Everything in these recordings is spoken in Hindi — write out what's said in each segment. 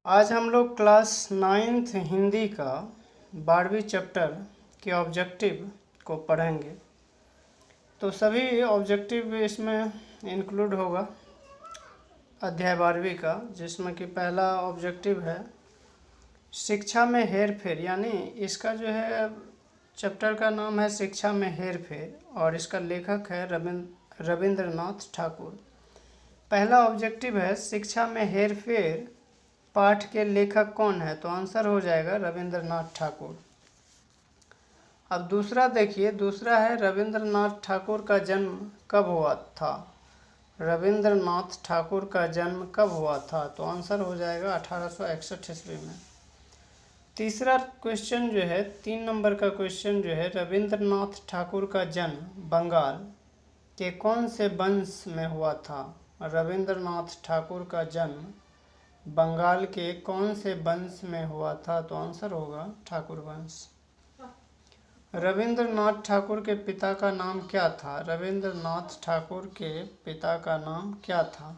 आज हम लोग क्लास 9th हिंदी का 12वीं चैप्टर के ऑब्जेक्टिव को पढ़ेंगे। तो सभी ऑब्जेक्टिव इसमें इंक्लूड होगा अध्याय 12वीं का, जिसमें कि पहला ऑब्जेक्टिव है शिक्षा में हेर फेर, यानी इसका जो है चैप्टर का नाम है शिक्षा में हेर फेर और इसका लेखक है रविंद्रनाथ ठाकुर। पहला ऑब्जेक्टिव है शिक्षा में हेर फेर, पाठ के लेखक कौन है? तो आंसर हो जाएगा रविंद्रनाथ ठाकुर। अब दूसरा देखिए, दूसरा है रविंद्रनाथ ठाकुर का जन्म कब हुआ था? रविंद्रनाथ ठाकुर का जन्म कब हुआ था? तो आंसर हो जाएगा 1861 ईस्वी में। तीसरा क्वेश्चन जो है 3 नंबर का क्वेश्चन जो है, रविंद्रनाथ ठाकुर का जन्म बंगाल के कौन से वंश में हुआ था? रविंद्रनाथ ठाकुर का जन्म बंगाल के कौन से वंश में हुआ था? तो आंसर होगा ठाकुर वंश। रविंद्रनाथ ठाकुर के पिता का नाम क्या था? रविंद्रनाथ ठाकुर के पिता का नाम क्या था?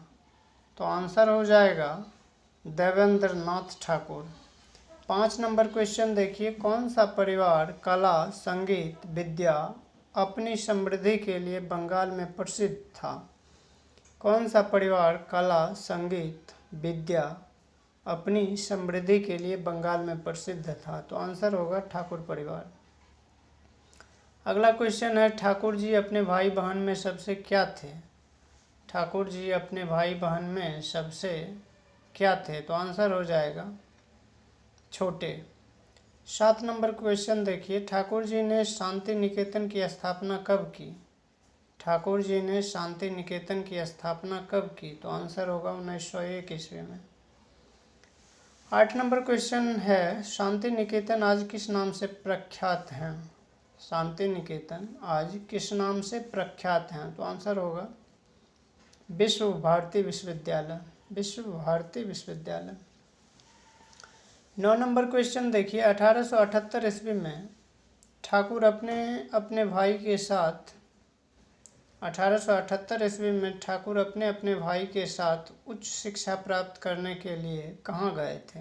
तो आंसर हो जाएगा देवेंद्रनाथ ठाकुर। 5 नंबर क्वेश्चन देखिए, कौन सा परिवार कला, संगीत, विद्या अपनी समृद्धि के लिए बंगाल में प्रसिद्ध था? कौन सा परिवार कला, संगीत, विद्या अपनी समृद्धि के लिए बंगाल में प्रसिद्ध था? तो आंसर होगा ठाकुर परिवार। अगला क्वेश्चन है, ठाकुर जी अपने भाई बहन में सबसे क्या थे? ठाकुर जी अपने भाई बहन में सबसे क्या थे? तो आंसर हो जाएगा छोटे। 7 नंबर क्वेश्चन देखिए, ठाकुर जी ने शांति निकेतन की स्थापना कब की? ठाकुर जी ने शांति निकेतन की स्थापना कब की? तो आंसर होगा 1901 ईस्वी में। 8 नंबर क्वेश्चन है, शांति निकेतन आज किस नाम से प्रख्यात हैं? शांति निकेतन आज किस नाम से प्रख्यात हैं? तो आंसर होगा विश्व भारती विश्वविद्यालय, विश्व भारती विश्वविद्यालय। 9 नंबर क्वेश्चन देखिए, 1878 ईस्वी में ठाकुर अपने भाई के साथ 1878 ईस्वी में ठाकुर अपने भाई के साथ उच्च शिक्षा प्राप्त करने के लिए कहाँ गए थे?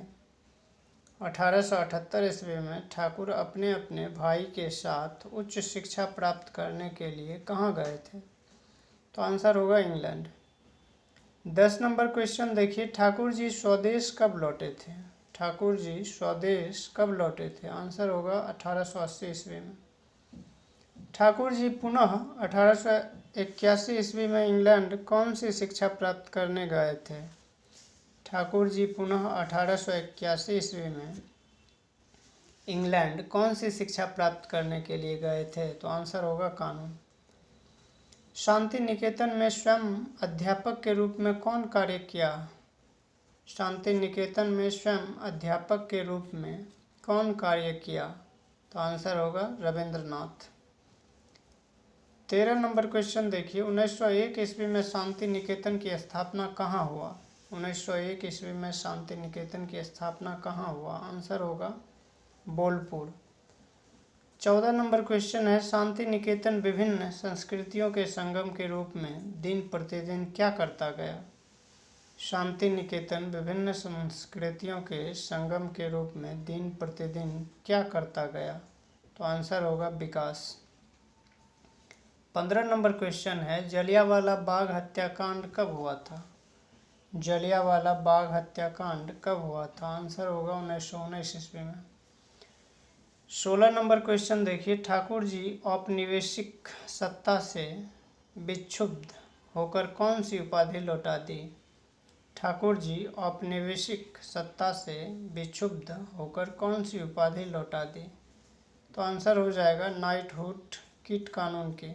1878 ईस्वी में ठाकुर अपने भाई के साथ उच्च शिक्षा प्राप्त करने के लिए कहाँ गए थे? तो आंसर होगा इंग्लैंड। 10 नंबर क्वेश्चन देखिए, ठाकुर जी स्वदेश कब लौटे थे? ठाकुर जी स्वदेश कब लौटे थे? आंसर होगा 1880 ईस्वी में। ठाकुर जी पुनः 1881 ईस्वी में इंग्लैंड कौन सी शिक्षा प्राप्त करने गए थे? ठाकुर जी पुनः 1881 ईस्वी में इंग्लैंड कौन सी शिक्षा प्राप्त करने के लिए गए थे? तो आंसर होगा कानून। शांति निकेतन में स्वयं अध्यापक के रूप में कौन कार्य किया? शांति निकेतन में स्वयं अध्यापक के रूप में कौन कार्य किया? तो आंसर होगा रविंद्रनाथ। 13 नंबर क्वेश्चन देखिए, 1901 ईस्वी में शांति निकेतन की स्थापना कहाँ हुआ? 1901 ईस्वी में शांति निकेतन की स्थापना कहाँ हुआ? आंसर होगा बोलपुर। 14 नंबर क्वेश्चन है, शांति निकेतन विभिन्न संस्कृतियों के संगम के रूप में दिन प्रतिदिन क्या करता गया? शांति निकेतन विभिन्न संस्कृतियों के संगम के रूप में दिन प्रतिदिन क्या करता गया? तो आंसर होगा विकास। 15 नंबर क्वेश्चन है, जलियांवाला बाग हत्याकांड कब हुआ था? जलियांवाला बाग हत्याकांड कब हुआ था? आंसर होगा 1919 ईस्वी में। 16 नंबर क्वेश्चन देखिए, ठाकुर जी औपनिवेशिक सत्ता से विक्षुब्ध होकर कौन सी उपाधि लौटा दी? ठाकुर जी औपनिवेशिक सत्ता से विक्षुब्ध होकर कौन सी उपाधि लौटा दी? तो आंसर हो जाएगा नाइटहुड कीट कानून की।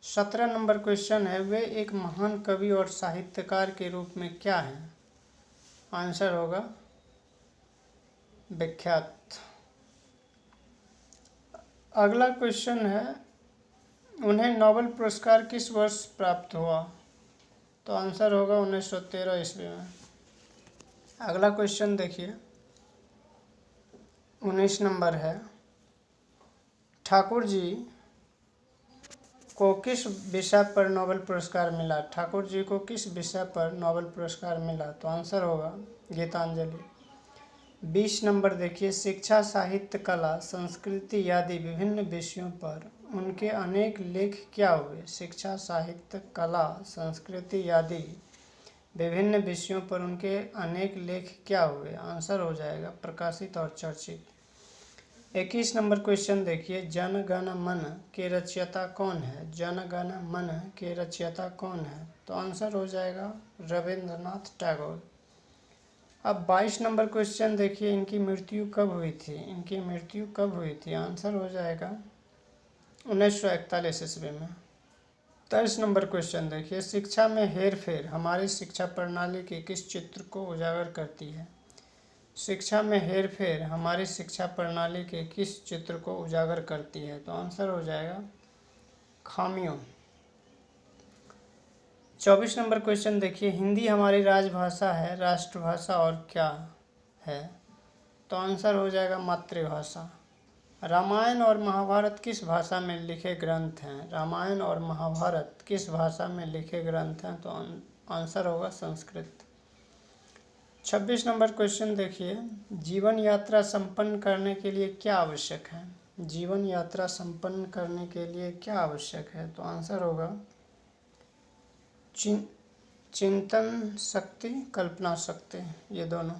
17 नंबर क्वेश्चन है, वे एक महान कवि और साहित्यकार के रूप में क्या हैं? आंसर होगा विख्यात। अगला क्वेश्चन है, उन्हें नोबेल पुरस्कार किस वर्ष प्राप्त हुआ? तो आंसर होगा 1913 ईस्वी में। अगला क्वेश्चन देखिए, 19 नंबर है, ठाकुर जी को किस विषय पर नोबेल पुरस्कार मिला? ठाकुर जी को किस विषय पर नोबेल पुरस्कार मिला? तो आंसर होगा गीतांजलि। 20 नंबर देखिए, शिक्षा, साहित्य, कला, संस्कृति आदि विभिन्न विषयों पर उनके अनेक लेख क्या हुए? शिक्षा, साहित्य, कला, संस्कृति आदि विभिन्न विषयों पर उनके अनेक लेख क्या हुए? आंसर हो जाएगा प्रकाशित और चर्चित। 21 नंबर क्वेश्चन देखिए, जन गण मन के रचयिता कौन है? जन गण मन के रचयिता कौन है? तो आंसर हो जाएगा रविंद्रनाथ टैगोर। अब 22 नंबर क्वेश्चन देखिए, इनकी मृत्यु कब हुई थी? इनकी मृत्यु कब हुई थी? आंसर हो जाएगा 1941 ईस्वी में। 23 नंबर क्वेश्चन देखिए, शिक्षा में हेरफेर हमारी शिक्षा प्रणाली के किस चित्र को उजागर करती है? शिक्षा में हेरफेर हमारी शिक्षा प्रणाली के किस चित्र को उजागर करती है? तो आंसर हो जाएगा खामियों। 24 नंबर क्वेश्चन देखिए, हिंदी हमारी राजभाषा है, राष्ट्रभाषा और क्या है? तो आंसर हो जाएगा मातृभाषा। रामायण और महाभारत किस भाषा में लिखे ग्रंथ हैं? रामायण और महाभारत किस भाषा में लिखे ग्रंथ हैं? तो आंसर होगा संस्कृत। 26 नंबर क्वेश्चन देखिए, जीवन यात्रा संपन्न करने के लिए क्या आवश्यक है? जीवन यात्रा संपन्न करने के लिए क्या आवश्यक है? तो आंसर होगा चिंतन शक्ति, कल्पना शक्ति, ये दोनों।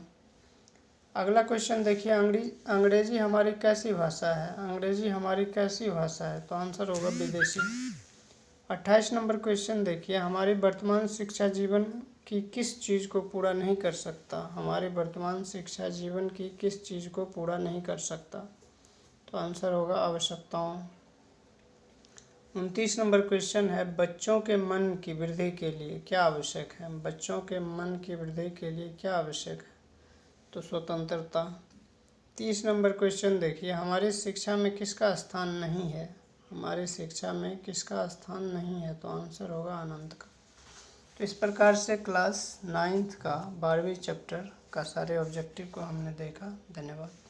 अगला क्वेश्चन देखिए, अंग्रेजी हमारी कैसी भाषा है? अंग्रेजी हमारी कैसी भाषा है? तो आंसर होगा विदेशी। 28 नंबर क्वेश्चन देखिए, हमारी वर्तमान शिक्षा जीवन की किस चीज़ को पूरा नहीं कर सकता? हमारी वर्तमान शिक्षा जीवन की किस चीज़ को पूरा नहीं कर सकता? तो आंसर होगा आवश्यकताओं। 29 नंबर क्वेश्चन है, बच्चों के मन की वृद्धि के लिए क्या आवश्यक है? बच्चों के मन की वृद्धि के लिए क्या आवश्यक है? तो स्वतंत्रता। 30 नंबर क्वेश्चन देखिए, हमारी शिक्षा में किसका स्थान नहीं है? हमारी शिक्षा में किसका स्थान नहीं है? तो आंसर होगा आनंद का। तो इस प्रकार से क्लास 9th का 12वीं चैप्टर का सारे ऑब्जेक्टिव को हमने देखा। धन्यवाद।